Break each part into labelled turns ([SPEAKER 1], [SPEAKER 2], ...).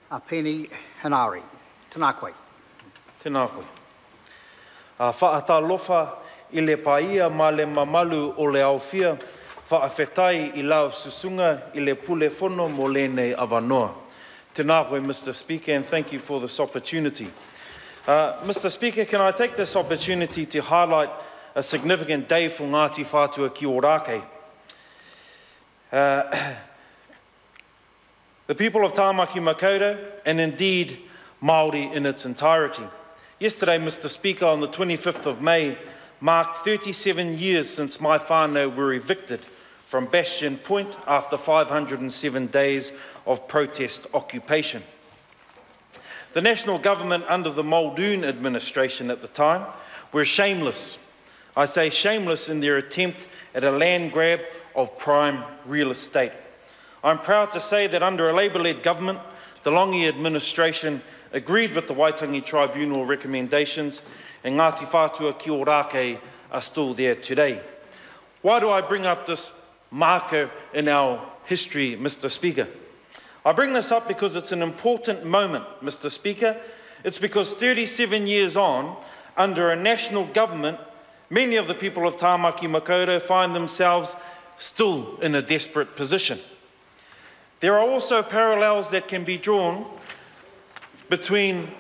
[SPEAKER 1] A Penny Hanari. Tēnā koe.
[SPEAKER 2] Tēnā koe. Whaatalofa I le paia ma le mamalu o le awhia, whaawhetai I lau susunga I le pule whono mo lenei awanoa. Tēnā koe, Mr. Speaker, and thank you for this opportunity. Mr. Speaker, can I take this opportunity to highlight a significant day for Ngāti Whātua ki Ōrākei? The people of Tāmaki Makaurau, and indeed Māori in its entirety. Yesterday, Mr. Speaker, on the 25th of May, marked 37 years since my whānau were evicted from Bastion Point after 507 days of protest occupation. The national government under the Muldoon administration at the time were shameless. I say shameless in their attempt at a land grab of prime real estate. I'm proud to say that under a Labour-led government, the Longi administration agreed with the Waitangi Tribunal recommendations, and Ngāti Whātua ki Ōrākei are still there today. Why do I bring up this marker in our history, Mr. Speaker? I bring this up because it's an important moment, Mr. Speaker. It's because 37 years on, under a national government, many of the people of Tāmaki Makaurau find themselves still in a desperate position. There are also parallels that can be drawn between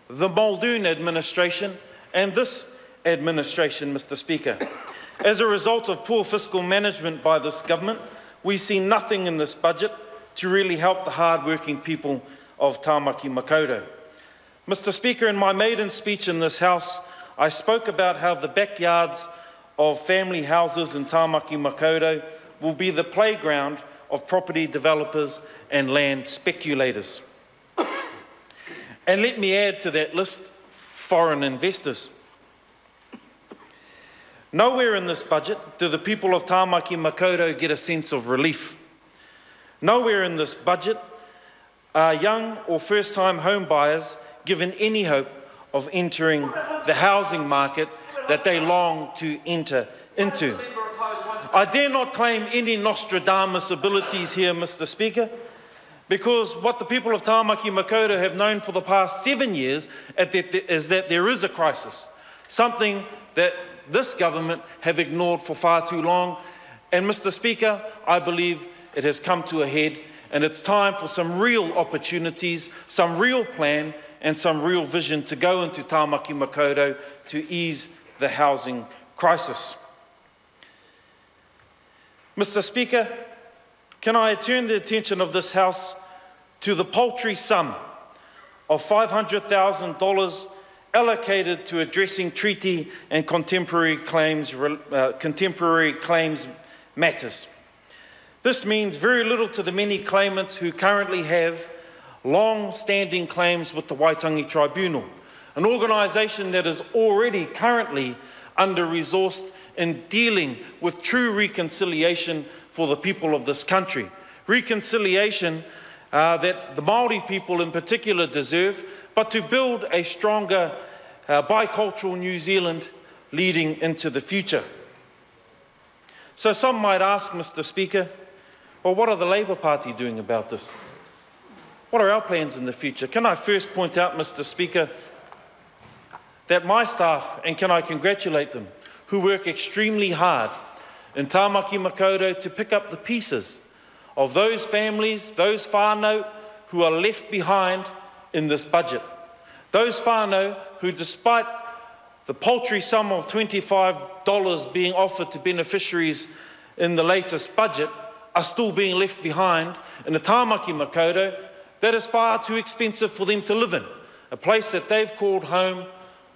[SPEAKER 2] the Muldoon administration and this administration, Mr. Speaker. As a result of poor fiscal management by this government, we see nothing in this budget to really help the hard-working people of Tāmaki Makaurau. Mr. Speaker, in my maiden speech in this House, I spoke about how the backyards of family houses in Tāmaki Makaurau will be the playground of property developers and land speculators. And let me add to that list, foreign investors. Nowhere in this budget do the people of Tāmaki Makaurau get a sense of relief. Nowhere in this budget are young or first-time home buyers given any hope of entering the housing market that they long to enter into. I dare not claim any Nostradamus abilities here, Mr. Speaker, because what the people of Tāmaki Makaurau have known for the past 7 years is that there is a crisis, something that this government have ignored for far too long. And Mr. Speaker, I believe it has come to a head, and it's time for some real opportunities, some real plan, and some real vision to go into Tāmaki Makaurau to ease the housing crisis. Mr. Speaker, can I turn the attention of this House to the paltry sum of $500,000 allocated to addressing treaty and contemporary claims matters. This means very little to the many claimants who currently have long-standing claims with the Waitangi Tribunal, an organisation that is already currently under-resourced in dealing with true reconciliation for the people of this country. Reconciliation that the Māori people in particular deserve, but to build a stronger bicultural New Zealand leading into the future. So some might ask, Mr. Speaker, well, what are the Labour Party doing about this? What are our plans in the future? Can I first point out, Mr. Speaker, that my staff, and can I congratulate them, who work extremely hard in Tāmaki Makaurau to pick up the pieces of those families, those whānau who are left behind in this budget. Those whānau who, despite the paltry sum of $25 being offered to beneficiaries in the latest budget, are still being left behind in a Tāmaki Makaurau that is far too expensive for them to live in, a place that they've called home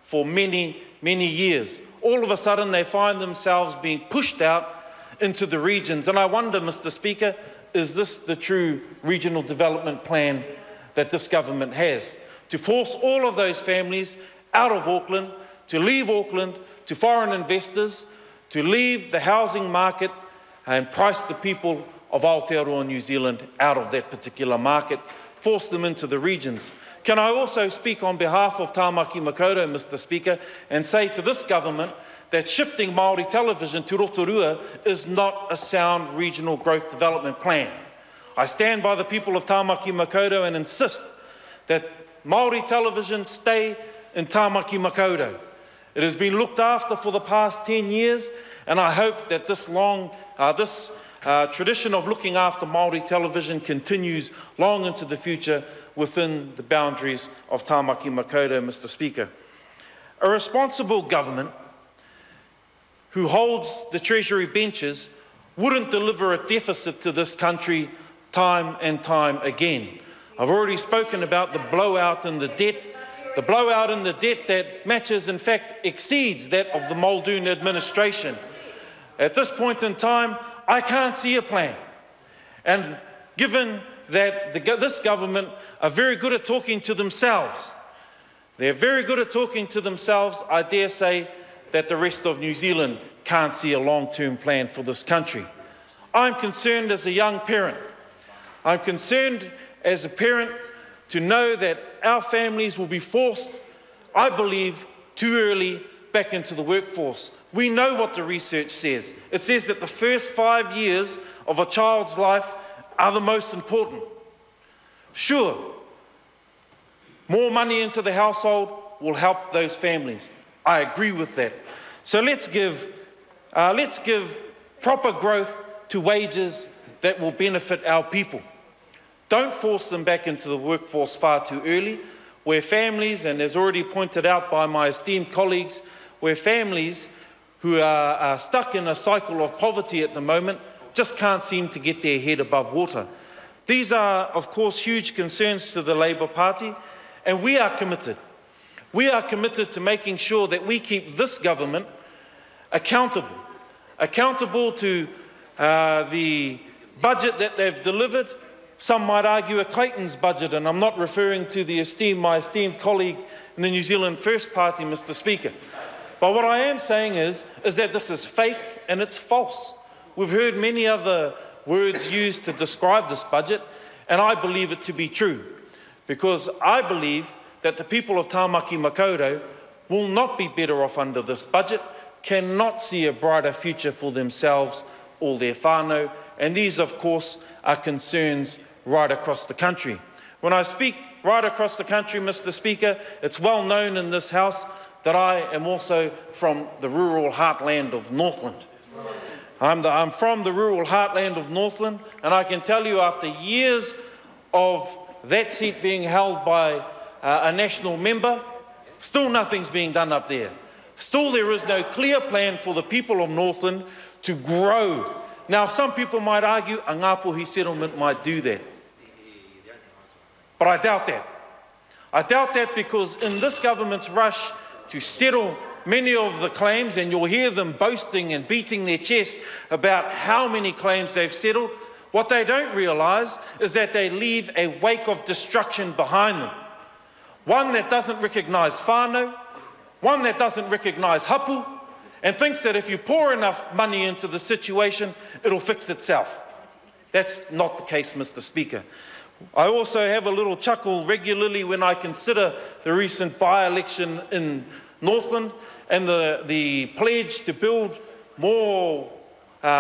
[SPEAKER 2] for many, many years. All of a sudden, they find themselves being pushed out into the regions. And I wonder, Mr. Speaker, is this the true regional development plan that this government has? To force all of those families out of Auckland, to leave Auckland to foreign investors, to leave the housing market and price the people of Aotearoa New Zealand out of that particular market, force them into the regions. Can I also speak on behalf of Tāmaki Makaurau, Mr. Speaker, and say to this government that shifting Māori television to Rotorua is not a sound regional growth development plan. I stand by the people of Tāmaki Makaurau and insist that Māori television stay in Tāmaki Makaurau. It has been looked after for the past 10 years, and I hope that this tradition of looking after Māori television continues long into the future within the boundaries of Tāmaki Makaurau, Mr. Speaker. A responsible government who holds the Treasury benches wouldn't deliver a deficit to this country time and time again. I've already spoken about the blowout in the debt that matches, in fact, exceeds that of the Muldoon administration. At this point in time, I can't see a plan. And given that this government are very good at talking to themselves, they're very good at talking to themselves, I dare say that the rest of New Zealand can't see a long-term plan for this country. I'm concerned as a young parent. I'm concerned as a parent to know that our families will be forced, I believe, too early back into the workforce. We know what the research says. It says that the first 5 years of a child's life are the most important. Sure, more money into the household will help those families. I agree with that. So let's give proper growth to wages that will benefit our people. Don't force them back into the workforce far too early, where families, and as already pointed out by my esteemed colleagues, where families who are stuck in a cycle of poverty at the moment just can't seem to get their head above water. These are, of course, huge concerns to the Labour Party, and we are committed. We are committed to making sure that we keep this government accountable to the budget that they've delivered. Some might argue a Clayton's budget, and I'm not referring to my esteemed colleague in the New Zealand First Party, Mr. Speaker. But what I am saying is that this is fake and it's false. We've heard many other words used to describe this budget, and I believe it to be true, because I believe that the people of Tāmaki Makaurau will not be better off under this budget, cannot see a brighter future for themselves or their whānau, and these, of course, are concerns right across the country. When I speak right across the country, Mr. Speaker, it's well known in this House that I am also from the rural heartland of Northland. I'm from the rural heartland of Northland, and I can tell you after years of that seat being held by a national member, still nothing's being done up there. Still there is no clear plan for the people of Northland to grow. Now, some people might argue a Ngāpuhi settlement might do that. But I doubt that. I doubt that because in this government's rush to settle many of the claims, and you'll hear them boasting and beating their chest about how many claims they've settled, what they don't realise is that they leave a wake of destruction behind them. One that doesn't recognise whānau, one that doesn't recognise hapu, and thinks that if you pour enough money into the situation, it'll fix itself. That's not the case, Mr. Speaker. I also have a little chuckle regularly when I consider the recent by-election in Northland and the pledge to build more, make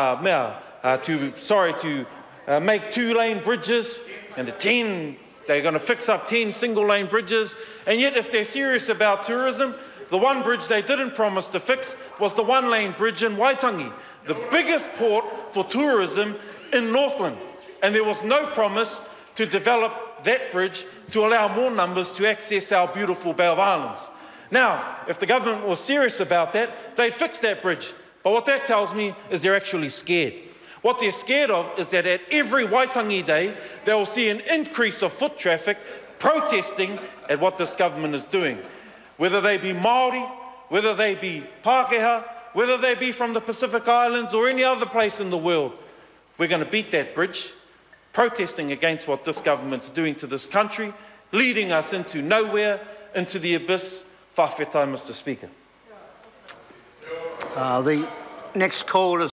[SPEAKER 2] 2-lane bridges, and they're going to fix up 10 single-lane bridges. And yet, if they're serious about tourism, the one bridge they didn't promise to fix was the 1-lane bridge in Waitangi, the biggest port for tourism in Northland. And there was no promise to develop that bridge to allow more numbers to access our beautiful Bay of Islands. Now, if the government was serious about that, they'd fix that bridge. But what that tells me is they're actually scared. What they're scared of is that at every Waitangi Day, they will see an increase of foot traffic protesting at what this government is doing. Whether they be Māori, whether they be Pākehā, whether they be from the Pacific Islands or any other place in the world, we're going to beat that bridge, protesting against what this government's doing to this country, leading us into nowhere, into the abyss. Whawhetai, Mr. Speaker.
[SPEAKER 1] The next call is